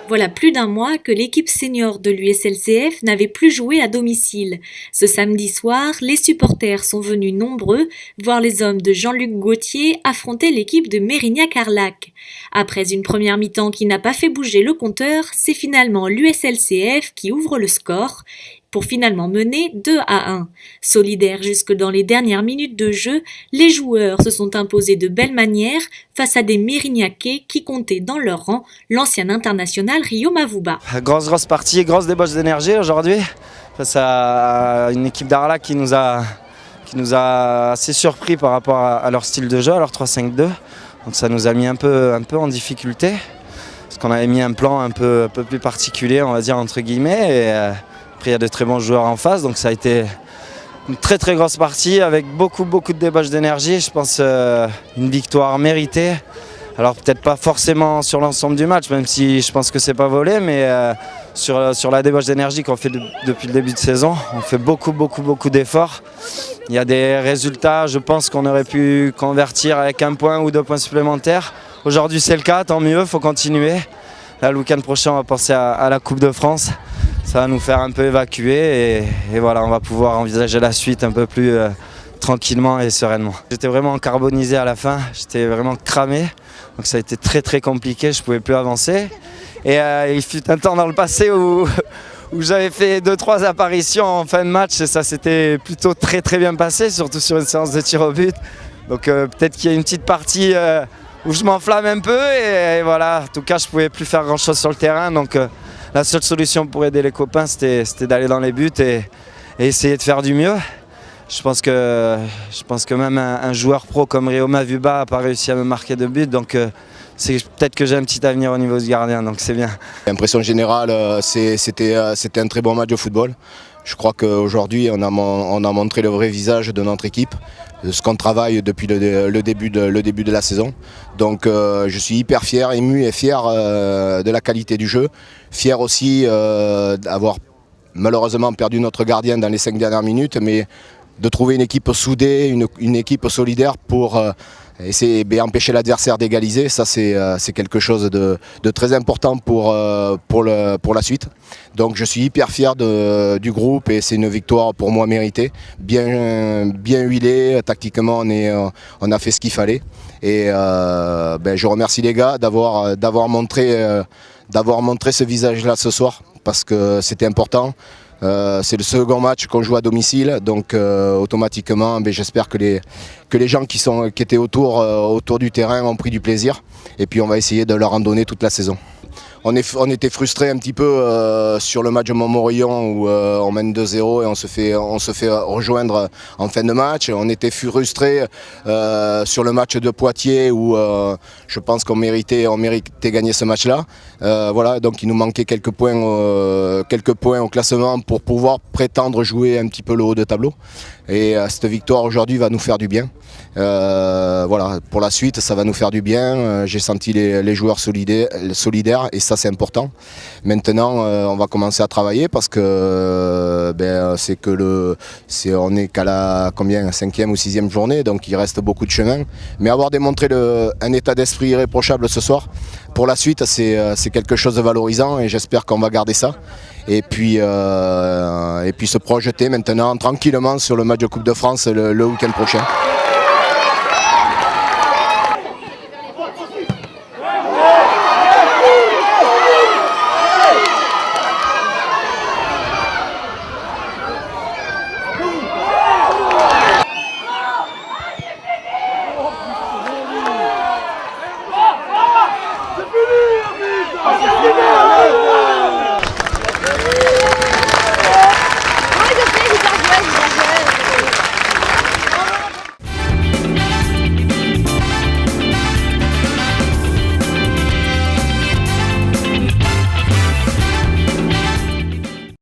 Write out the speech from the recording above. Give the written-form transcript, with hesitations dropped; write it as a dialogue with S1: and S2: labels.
S1: Voilà plus d'un mois que l'équipe senior de l'USLCF n'avait plus joué à domicile. Ce samedi soir, les supporters sont venus nombreux voir les hommes de Jean-Luc Gauthier affronter l'équipe de Mérignac-Arlac. Après une première mi-temps qui n'a pas fait bouger le compteur, c'est finalement l'USLCF qui ouvre le score pour finalement mener 2-1. Solidaires jusque dans les dernières minutes de jeu, les joueurs se sont imposés de belle manière face à des Mérignacais qui comptaient dans leur rang l'ancien international Rio Mavuba.
S2: Grosse partie, grosse débauche d'énergie aujourd'hui face à une équipe d'Arlac qui nous a assez surpris par rapport à leur style de jeu, à leur 3-5-2. Donc ça nous a mis un peu en difficulté parce qu'on avait mis un plan un peu plus particulier, on va dire entre guillemets. Et après il y a de très bons joueurs en face, donc ça a été une très grosse partie avec beaucoup de débauche d'énergie. Je pense une victoire méritée. Alors peut-être pas forcément sur l'ensemble du match, même si je pense que c'est pas volé, mais sur la débauche d'énergie qu'on fait depuis le début de saison, on fait beaucoup d'efforts. Il y a des résultats, je pense qu'on aurait pu convertir avec 1 point ou 2 points supplémentaires. Aujourd'hui c'est le cas, tant mieux, il faut continuer. Là, le week-end prochain, on va penser à la Coupe de France. Ça va nous faire un peu évacuer et voilà, on va pouvoir envisager la suite un peu plus tranquillement et sereinement. J'étais vraiment carbonisé à la fin, j'étais vraiment cramé. Donc ça a été très compliqué, je ne pouvais plus avancer. Et il fut un temps dans le passé où j'avais fait 2-3 apparitions en fin de match et ça s'était plutôt très bien passé, surtout sur une séance de tir au but. Donc peut-être qu'il y a une petite partie où je m'enflamme un peu et voilà, en tout cas je ne pouvais plus faire grand chose sur le terrain. Donc la seule solution pour aider les copains c'était d'aller dans les buts et essayer de faire du mieux. Je pense que même un joueur pro comme Rio Mavuba n'a pas réussi à me marquer de but, donc c'est peut-être que j'ai un petit avenir au niveau du gardien, donc c'est bien.
S3: L'impression générale, c'était un très bon match de football. Je crois qu'aujourd'hui, on a montré le vrai visage de notre équipe, ce qu'on travaille depuis le début de la saison. Donc je suis hyper fier, ému et fier de la qualité du jeu. Fier aussi d'avoir malheureusement perdu notre gardien dans les 5 dernières minutes, mais de trouver une équipe soudée, une équipe solidaire pour essayer d'empêcher l'adversaire d'égaliser. Ça c'est quelque chose de très important pour la suite. Donc je suis hyper fier du groupe et c'est une victoire pour moi méritée. Bien huilée, tactiquement on a fait ce qu'il fallait. Et je remercie les gars d'avoir montré ce visage-là ce soir parce que c'était important. C'est le second match qu'on joue à domicile, donc automatiquement j'espère que les gens qui étaient autour du terrain ont pris du plaisir et puis on va essayer de leur en donner toute la saison. On était frustrés un petit peu sur le match de Montmorillon où on mène 2-0 et on se fait rejoindre en fin de match. On était frustrés sur le match de Poitiers où je pense qu'on méritait gagner ce match-là. Voilà, donc il nous manquait quelques points au classement pour pouvoir prétendre jouer un petit peu le haut de tableau. Et cette victoire aujourd'hui va nous faire du bien. Voilà, pour la suite, ça va nous faire du bien. J'ai senti les joueurs solidaires et ça c'est important. Maintenant, on va commencer à travailler parce que on est qu'à la 5e ou 6e journée, donc il reste beaucoup de chemin. Mais avoir démontré un état d'esprit irréprochable ce soir, pour la suite, c'est quelque chose de valorisant et j'espère qu'on va garder ça. Et puis se projeter maintenant tranquillement sur le match de Coupe de France le week-end prochain.